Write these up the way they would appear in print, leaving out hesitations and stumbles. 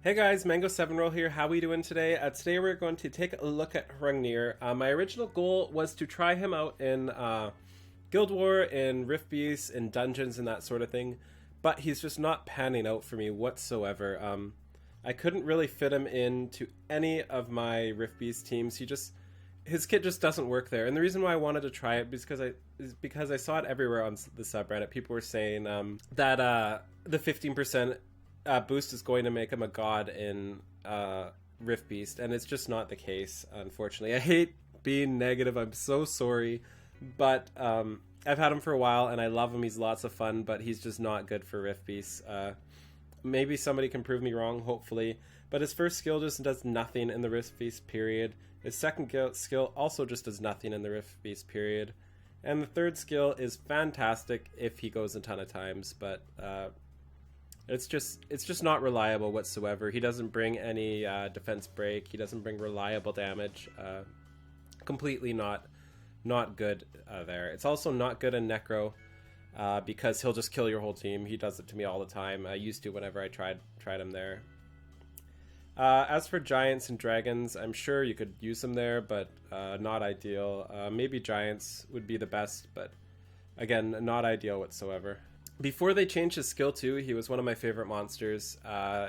Hey guys, Mango7Roll here. How we doing today? Today we're going to take a look at Hrungnir. My original goal was to try him out in Guild War, in Rift Beasts, in dungeons, and that sort of thing. But he's just not panning out for me whatsoever. I couldn't really fit him into any of my Rift Beast teams. His kit just doesn't work there. And the reason why I wanted to try it is because I saw it everywhere on the subreddit. People were saying that the 15% boost is going to make him a god in Rift Beast, and it's just not the case, unfortunately. I hate being negative, I'm so sorry, but I've had him for a while and I love him. He's lots of fun, but he's just not good for Rift Beast. Maybe somebody can prove me wrong, hopefully, but his first skill just does nothing in the Rift Beast period. His second skill also just does nothing in the Rift Beast period, and the third skill is fantastic if he goes a ton of times, but it's just not reliable whatsoever. He doesn't bring any defense break. He doesn't bring reliable damage. Completely not good there. It's also not good in Necro because he'll just kill your whole team. He does it to me all the time. I used to whenever I tried him there. As for Giants and Dragons, I'm sure you could use them there, but not ideal. Maybe Giants would be the best, but again, not ideal whatsoever. Before they changed his skill 2, he was one of my favorite monsters.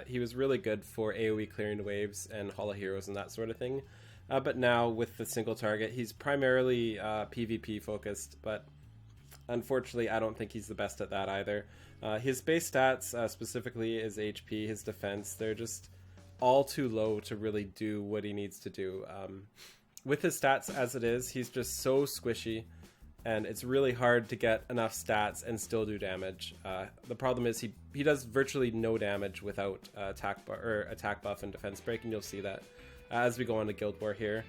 He was really good for AoE clearing waves and Hollow Heroes and that sort of thing. But now with the single target, he's primarily PvP focused, but unfortunately I don't think he's the best at that either. His base stats, specifically his HP, his defense, they're just all too low to really do what he needs to do. With his stats as it is, he's just so squishy, and it's really hard to get enough stats and still do damage. The problem is he does virtually no damage without attack buff and defense break, and you'll see that as we go on to Guild War here.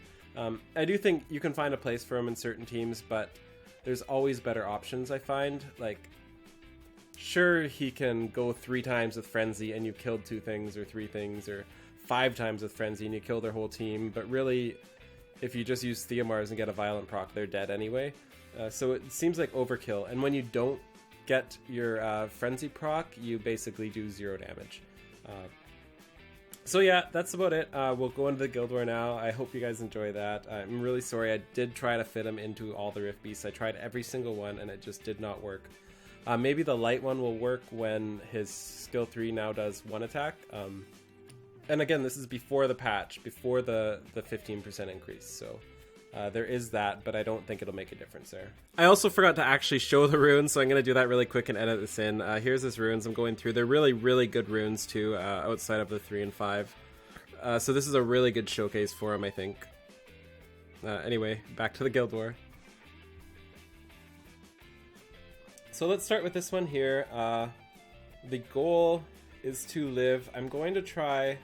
I do think you can find a place for him in certain teams, but there's always better options, I find. Like, sure, he can go 3 times with Frenzy and you killed 2 things or 3 things, or 5 times with Frenzy and you kill their whole team, but really, if you just use Theomars and get a violent proc, they're dead anyway. So it seems like overkill, and when you don't get your Frenzy proc, you basically do 0 damage. So yeah, that's about it. We'll go into the Guild War now. I hope you guys enjoy that. I'm really sorry, I did try to fit him into all the Rift Beasts. I tried every single one and it just did not work. Maybe the light one will work when his skill 3 now does 1 attack. And again, this is before the patch, before the 15% increase, so there is that, but I don't think it'll make a difference there. I also forgot to actually show the runes, so I'm going to do that really quick and edit this in. Here's his runes I'm going through. They're really, really good runes, too, outside of the 3 and 5. So this is a really good showcase for him, I think. Anyway, back to the Guild War. So let's start with this one here. The goal is to live. I'm going to try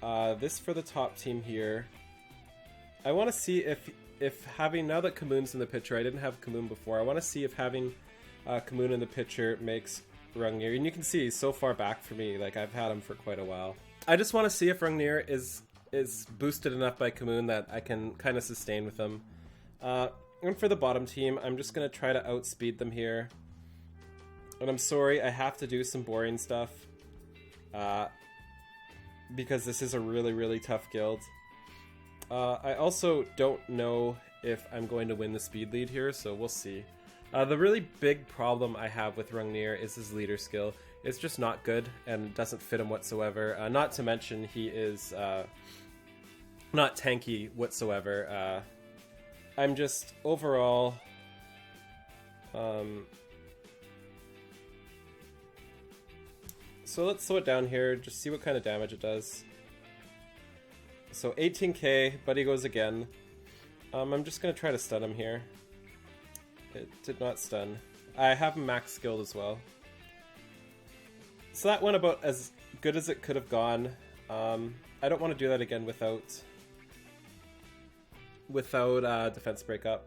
this for the top team here. I want to see if having, now that Kamoon's in the picture, I didn't have Kamoon before, I want to see if having Kamoon in the picture makes Hrungnir, and you can see he's so far back for me, like I've had him for quite a while. I just want to see if Hrungnir is boosted enough by Kamoon that I can kind of sustain with him. And for the bottom team, I'm just going to try to outspeed them here. And I'm sorry, I have to do some boring stuff, because this is a really, really tough guild. I also don't know if I'm going to win the speed lead here, so we'll see. The really big problem I have with Hrungnir is his leader skill. It's just not good and doesn't fit him whatsoever. Not to mention he is not tanky whatsoever. I'm just overall... So let's slow it down here, just see what kind of damage it does. So 18k, but he goes again. I'm just going to try to stun him here. It did not stun. I have him max skilled as well. So that went about as good as it could have gone. I don't want to do that again without defense breakup.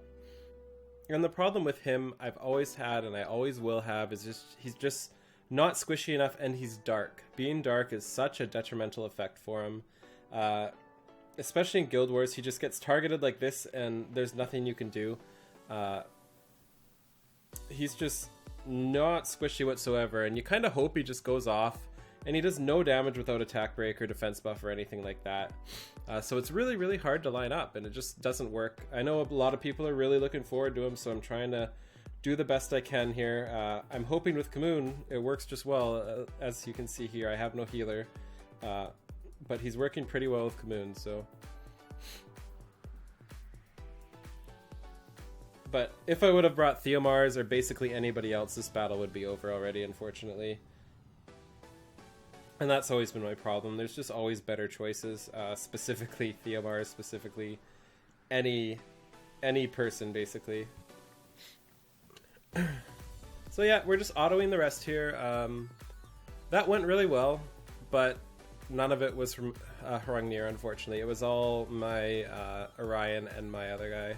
And the problem with him I've always had, and I always will have, is just he's just not squishy enough, and he's dark. Being dark is such a detrimental effect for him. Especially in Guild Wars, he just gets targeted like this, and there's nothing you can do. He's just not squishy whatsoever, and you kind of hope he just goes off and he does no damage without attack break or defense buff or anything like that. So it's really, really hard to line up, and it just doesn't work. I know a lot of people are really looking forward to him, so I'm trying to do the best I can here. I'm hoping with Kamoon it works just well. As you can see here, I have no healer, but he's working pretty well with Kamoon, so... But if I would have brought Theomars or basically anybody else, this battle would be over already, unfortunately. And that's always been my problem. There's just always better choices, specifically Theomars, specifically any person, basically. So yeah, we're just autoing the rest here. That went really well, but none of it was from Hrungnir, unfortunately. It was all my Orion and my other guy.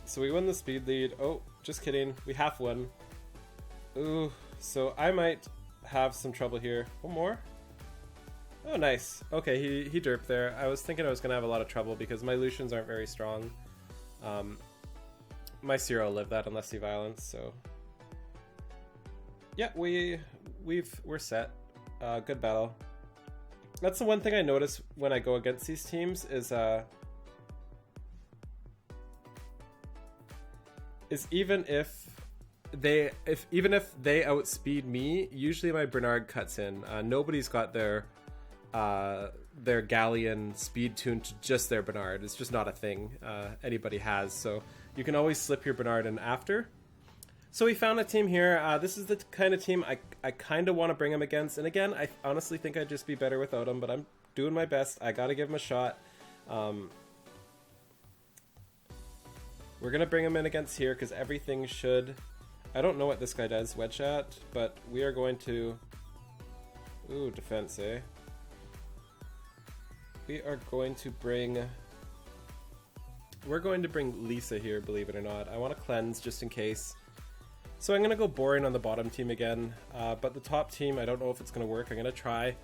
So we won the speed lead. Oh, just kidding. We half won. Ooh, so I might have some trouble here. One more? Oh, nice. Okay, he derped there. I was thinking I was going to have a lot of trouble because my Lucians aren't very strong. My Seer will live that unless he violence, so... Yeah, we're set. Good battle. That's the one thing I notice when I go against these teams is even if they outspeed me, usually my Bernard cuts in. Nobody's got their Galleon speed tuned to just their Bernard. It's just not a thing anybody has, so you can always slip your Bernard in after. So we found a team here. This is the kind of team I kind of want to bring him against, and again, I honestly think I'd just be better without him, but I'm doing my best. I gotta give him a shot. We're going to bring him in against here because everything should... I don't know what this guy does, wedge at, but we are going to... Ooh, defense, eh? We are going to bring... We're going to bring Lisa here, believe it or not. I want to cleanse just in case. So I'm going to go boring on the bottom team again, but the top team, I don't know if it's going to work. I'm going to try.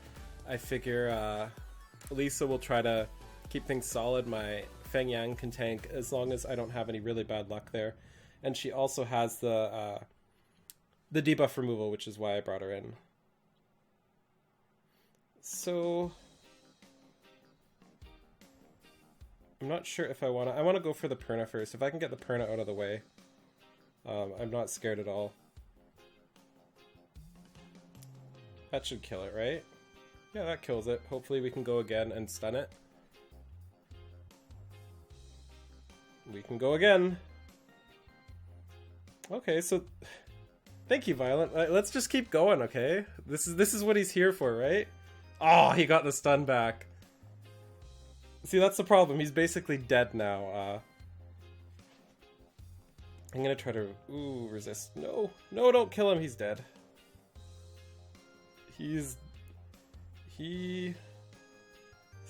I figure Lisa will try to keep things solid. My Feng Yang can tank as long as I don't have any really bad luck there. And she also has the debuff removal, which is why I brought her in. So I'm not sure if I want to go for the Perna first. If I can get the Perna out of the way, I'm not scared at all. That should kill it, right? Yeah, that kills it. Hopefully we can go again and stun it. We can go again. Okay, so thank you, Violent. Let's just keep going, okay? This is what he's here for, right? Oh, he got the stun back. See, that's the problem. He's basically dead now. I'm gonna try to resist. No, don't kill him. He's dead. He's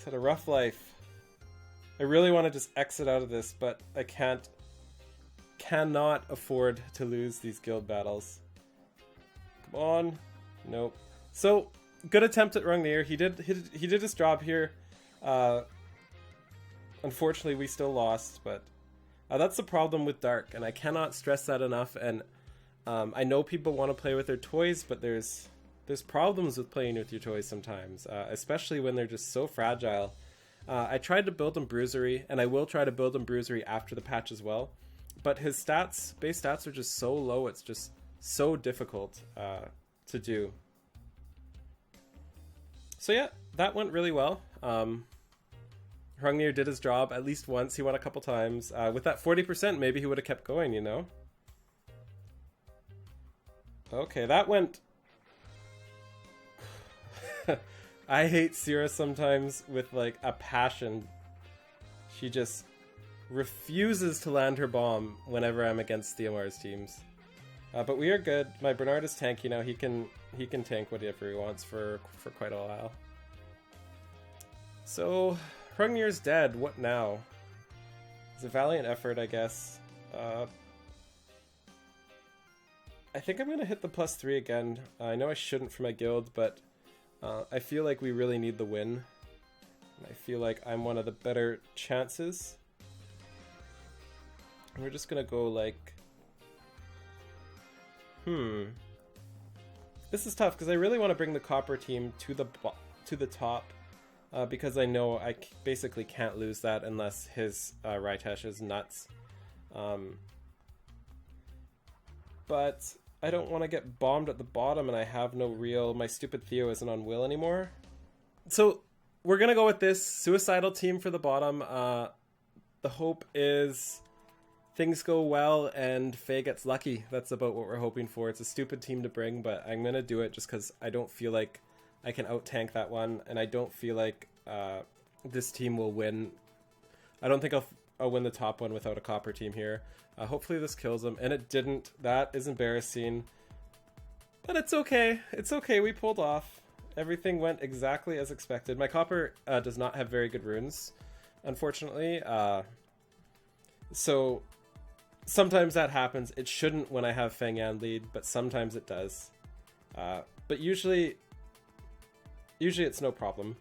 had a rough life. I really want to just exit out of this, but I cannot afford to lose these guild battles. Come on. Nope. So, good attempt at Hrungnir. He did his job here. Unfortunately, we still lost, but that's the problem with Dark, and I cannot stress that enough. And I know people want to play with their toys, but there's problems with playing with your toys sometimes, especially when they're just so fragile. I tried to build him Bruisery, and I will try to build him Bruisery after the patch as well. But his base stats are just so low, it's just so difficult to do. So yeah, that went really well. Hrungnir did his job at least once. He won a couple times. With that 40%, maybe he would have kept going, you know? Okay, that went... I hate Syrah sometimes with, like, a passion. She just refuses to land her bomb whenever I'm against Theomar's teams. But we are good. My Bernard is tanky now. He can tank whatever he wants for quite a while. So, Hrungnir's dead. What now? It's a valiant effort, I guess. I think I'm going to hit the +3 again. I know I shouldn't for my guild, but I feel like we really need the win. I feel like I'm one of the better chances. We're just going to go like... This is tough because I really want to bring the copper team to the top because I know I basically can't lose that unless his Rhytesh is nuts. But I don't want to get bombed at the bottom and I have no real... My stupid Theo isn't on will anymore. So we're going to go with this suicidal team for the bottom. The hope is things go well and Faye gets lucky. That's about what we're hoping for. It's a stupid team to bring, but I'm going to do it just because I don't feel like I can out-tank that one, and I don't feel like this team will win. I don't think I'll win the top one without a copper team here. Hopefully this kills them, and it didn't. That is embarrassing. But it's okay. It's okay. We pulled off. Everything went exactly as expected. My copper does not have very good runes, unfortunately. So sometimes that happens. It shouldn't when I have Feng Yan lead, but sometimes it does. But usually it's no problem.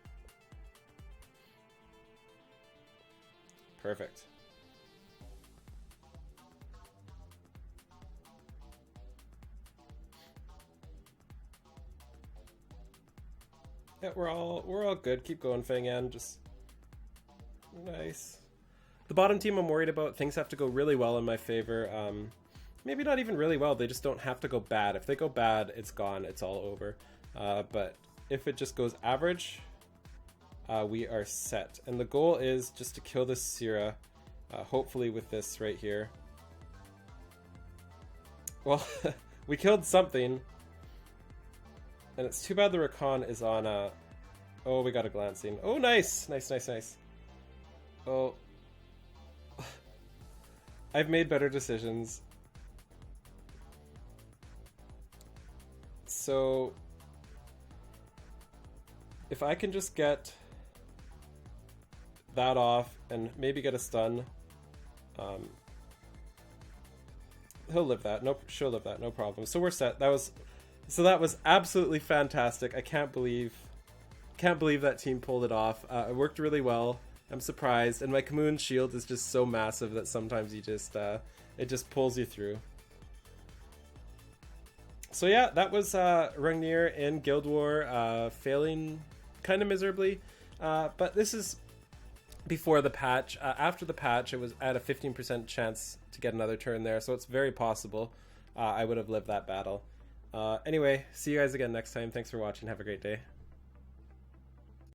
Perfect. Yeah, we're all good. Keep going, Feng Yan. Just nice. The bottom team I'm worried about. Things have to go really well in my favor. Maybe not even really well. They just don't have to go bad. If they go bad, it's gone. It's all over. But if it just goes average, we are set. And the goal is just to kill this Syrah, hopefully with this right here. Well, we killed something. And it's too bad the Rakan is on oh, we got a glancing. Oh, nice! Nice, nice, nice. Oh. I've made better decisions. So if I can just get that off and maybe get a stun, he'll live that. Nope, she'll live that. No problem. So we're set. That was absolutely fantastic. I can't believe that team pulled it off. It worked really well. I'm surprised, and my Kamoon shield is just so massive that sometimes you just it just pulls you through. So yeah, that was Hrungnir in Guild War, failing kind of miserably, but this is before the patch. After the patch, I had a 15% chance to get another turn there, so it's very possible I would have lived that battle. Anyway, see you guys again next time. Thanks for watching. Have a great day.